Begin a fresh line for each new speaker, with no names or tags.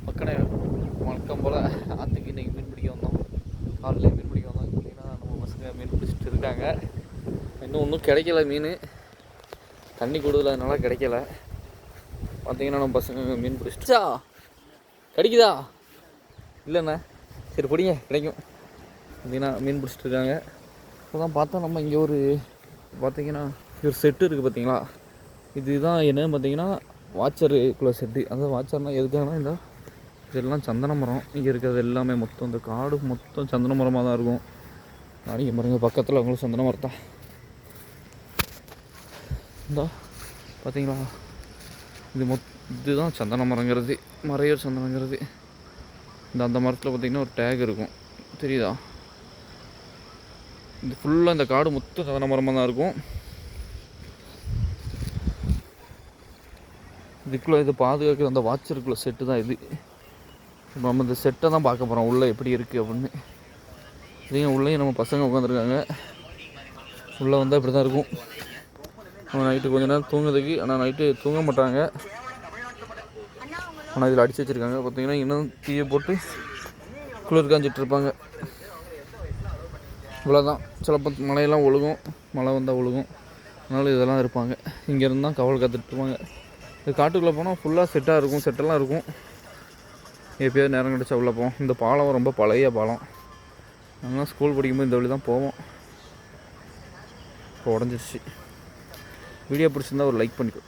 மக்களே வழக்கம் போல் ஆற்றுக்கு இன்றைக்கி மீன் பிடிக்க வந்தோம். காலையில் மீன் பிடிக்க வந்தோம். பார்த்தீங்கன்னா நம்ம பசங்க மீன் பிடிச்சிட்டு இருக்காங்க. இன்னும் ஒன்றும் கிடைக்கல மீன், தண்ணி கூடுதலாக கிடைக்கல. பார்த்தீங்கன்னா நம்ம பசங்க மீன் பிடிச்சிட்டா கிடைக்குதா இல்லைண்ணா, சரி பிடிங்க கிடைக்கும். பார்த்தீங்கன்னா மீன் பிடிச்சிட்டு இருக்காங்க. இப்போ தான் பார்த்தா நம்ம இங்கே ஒரு பார்த்தீங்கன்னா ஒரு செட்டு இருக்குது பார்த்தீங்களா. இதுதான் என்னன்னு பார்த்தீங்கன்னா வாட்சருக்குள்ள செட்டு. அந்த வாட்சர்னால் எதுக்காகனா இந்த இதெல்லாம் சந்தன மரம். இங்கே இருக்கிறது எல்லாமே மொத்தம் இந்த காடு மொத்தம் சந்தன மரமாக தான் இருக்கும். நாளைக்கு பாருங்க பக்கத்தில் அவங்களும் சந்தன மரத்தா இந்தா பார்த்தீங்களா. இதுதான் சந்தன மரங்கிறது, மறையூர் சந்தனங்கிறது. அந்த மரத்தில் பார்த்திங்கன்னா ஒரு டேக் இருக்கும் தெரியுதா. இது ஃபுல்லாக இந்த காடு மொத்தம் சந்தன மரமாக தான் இருக்கும். இதுக்குள்ளே இது பாதுகாக்கிற அந்த வாட்சருக்குள்ள செட்டு தான் இது. இப்போ நம்ம இந்த செட்டை தான் பார்க்க போகிறோம் உள்ளே எப்படி இருக்குது அப்படின்னு. இதையும் உள்ளேயும் நம்ம பசங்க உட்காந்துருக்காங்க. உள்ளே வந்தால் இப்படி தான் இருக்கும். நம்ம நைட்டு கொஞ்ச நேரம் தூங்குறதுக்கு, ஆனால் நைட்டு தூங்க மாட்டாங்க. ஆனால் இதில் அடித்து வச்சுருக்காங்க பார்த்தீங்கன்னா. இன்னும் தீயை போட்டு குளிர் காஞ்சிட்ருப்பாங்க. இவ்வளோதான். சிலப்போ மழையெல்லாம் ஒழுகும், மழை வந்தால் ஒழுகும். அதனால இதெல்லாம் இருப்பாங்க. இங்கேருந்து தான் கவல் காத்துட்ருப்பாங்க. இது காட்டுக்குள்ளே போனால் ஃபுல்லாக செட்டாக இருக்கும், செட்டெல்லாம் இருக்கும். எப்போயாவது நேரம் கிடச்சா உள்ளே போவோம். இந்த பாலம் ரொம்ப பழைய பாலம். நாங்களாம் ஸ்கூல் படிக்கும்போது இந்த வழி தான் போவோம். இப்போ உடஞ்சிருச்சு. வீடியோ பிடிச்சிருந்தா ஒரு லைக் பண்ணிக்கோ.